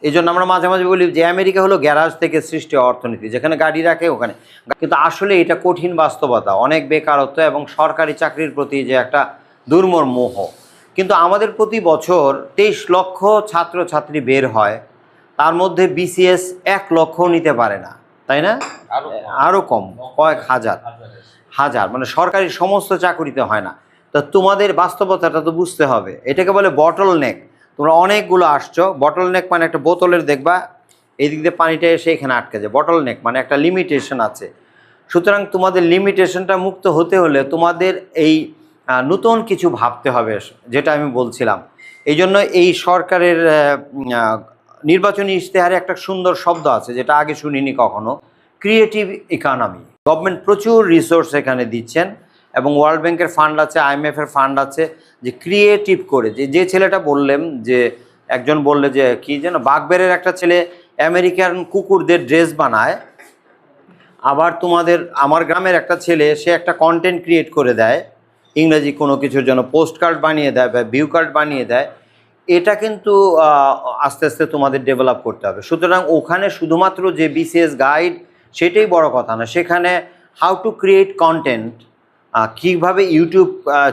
এই জন্য আমরা মাঝে মাঝে বলি যে আমেরিকা হলো গ্যারাজ থেকে সৃষ্টি অর্থনীতি, যেখানে গাড়ি রাখে ওখানে। কিন্তু আসলে এটা কঠিন বাস্তবতা, অনেক বেকারত্ব এবং সরকারি চাকরির প্রতি যে একটা দুর্মর মোহ। কিন্তু আমাদের প্রতি বছর 23 লক্ষ ছাত্রছাত্রী বের হয়, তার মধ্যে বিসিএস 1 লক্ষও নিতে পারে না, তাই না? আরও কম, কয়েক হাজার, মানে সরকারি সমস্ত চাকরিতে হয় না। তো তোমাদের বাস্তবতাটা তো বুঝতে হবে। এটাকে বলে বটল নেক। তোমরা অনেকগুলো আসছো, বটল নেক মানে একটা বোতলের দেখবা এই দিক দিয়ে পানিটা এসে এখানে আটকে যায়, বটল নেক মানে একটা লিমিটেশন আছে। সুতরাং তোমাদের লিমিটেশনটা মুক্ত হতে হলে তোমাদের এই নতুন কিছু ভাবতে হবে, যেটা আমি বলছিলাম। এই জন্য এই সরকারের নির্বাচনী ইশতেহারে একটা সুন্দর শব্দ আছে যেটা আগে শুনিনি কখনো, ক্রিয়েটিভ ইকোনমি। গভর্নমেন্ট প্রচুর রিসোর্স এখানে দিচ্ছেন এবং ওয়ার্ল্ড ব্যাংকের ফান্ড আছে, IMF-এর ফান্ড আছে, যে ক্রিয়েটিভ করে যে ছেলেটা বললেন, যে একজন বললে যে কি যেন বাগবেরের একটা ছেলে আমেরিকান কুকুরদের ড্রেস বানায়, আবার তোমাদের আমার গ্রামের একটা ছেলে সে একটা কন্টেন্ট ক্রিয়েট করে দেয় ইংরেজি কোনো কিছুর জন্য, পোস্ট কার্ড বানিয়ে দেয় বা ভিউ কার্ড বানিয়ে দেয়। এটা কিন্তু আস্তে আস্তে তোমাদের ডেভেলপ করতে হবে। সুতরাং ওখানে শুধুমাত্র যে বিসিএস গাইড সেটাই বড় কথা না, সেখানে হাউ টু ক্রিয়েট কন্টেন্ট, কীভাবে ইউটিউব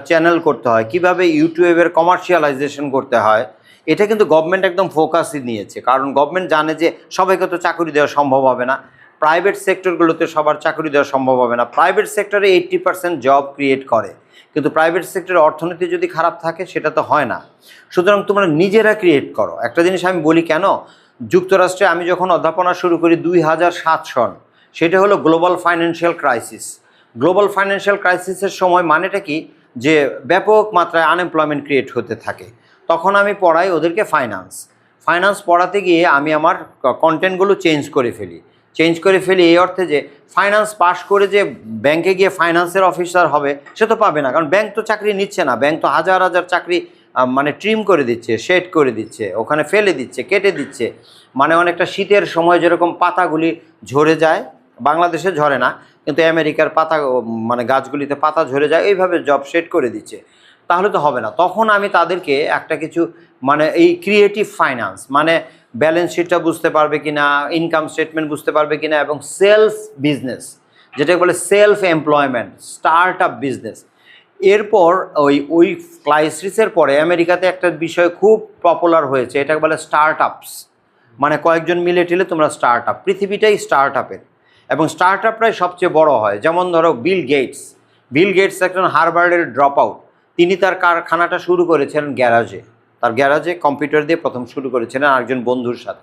চ্যানেল করতে হয়, কিভাবে ইউটিউবের কমার্শিয়ালাইজেশন করতে হয়, এটা কিন্তু গভর্নমেন্ট একদম ফোকাসই নিয়েছে। কারণ গভর্নমেন্ট জানে যে সবাইকে তো চাকরি দেওয়া সম্ভব হবে না, প্রাইভেট সেক্টরগুলোতে সবার চাকরি দেওয়া সম্ভব হবে না। প্রাইভেট সেক্টরে 80% জব ক্রিয়েট করে, কিন্তু প্রাইভেট সেক্টরের অর্থনীতি যদি খারাপ থাকে সেটা তো হয় না। সুতরাং তোমরা নিজেরা ক্রিয়েট করো। একটা জিনিস আমি বলি, কেন যুক্তরাষ্ট্রে আমি যখন অধ্যাপনা শুরু করি 2007 সন, সেটা হলো global financial crisis. Global financial ক্রাইসিসের সময় মানেটা কি, যে ব্যাপক মাত্রায় আনএমপ্লয়মেন্ট ক্রিয়েট হতে থাকে। তখন আমি পড়াই ওদেরকে ফাইন্যান্স পড়াতে গিয়ে আমি আমার কন্টেন্টগুলো চেঞ্জ করে ফেলি এই অর্থে যে ফাইন্যান্স পাশ করে যে ব্যাংকে গিয়ে ফাইন্যান্সের অফিসার হবে সে তো পাবে না, কারণ ব্যাংক তো চাকরি নিচ্ছে না। ব্যাংক তো হাজার হাজার চাকরি মানে ট্রিম করে দিচ্ছে, শেড করে দিচ্ছে, ওখানে ফেলে দিচ্ছে, কেটে দিচ্ছে। মানে অনেকটা শীতের সময় যেরকম পাতাগুলি ঝরে যায়, বাংলাদেশে ঝরে না কিন্তু আমেরিকার পাতা মানে গাছগুলিতে পাতা ঝরে যায়, এইভাবে জব শেড করে দিচ্ছে। তাহলে তো হবে না। তখন আমি তাদেরকে একটা কিছু মানে এই ক্রিয়েটিভ ফাইন্যান্স মানে ব্যালেন্স শিটটা বুঝতে পারবে কিনা, ইনকাম স্টেটমেন্ট বুঝতে পারবে কিনা, এবং সেলফ বিজনেস যেটাকে বলে self employment, start up business. এরপর ওই ক্রাইসিসের পরে আমেরিকাতে একটা বিষয় খুব পপুলার হয়েছে, এটাকে বলে স্টার্ট আপস। মানে কয়েকজন মিলে টিলে তোমরা স্টার্ট আপ, পৃথিবীটাই স্টার্ট আপের, এবং স্টার্ট আপটাই সবচেয়ে বড় হয়। যেমন ধরো বিল গেটস একজন হার্ভার্ডের ড্রপ আউট, তিনি তার কারখানাটা শুরু করেছিলেন গ্যারাজে, তার গ্যারাজে কম্পিউটার দিয়ে প্রথম শুরু করেছিলেন আরেকজন বন্ধুর সাথে।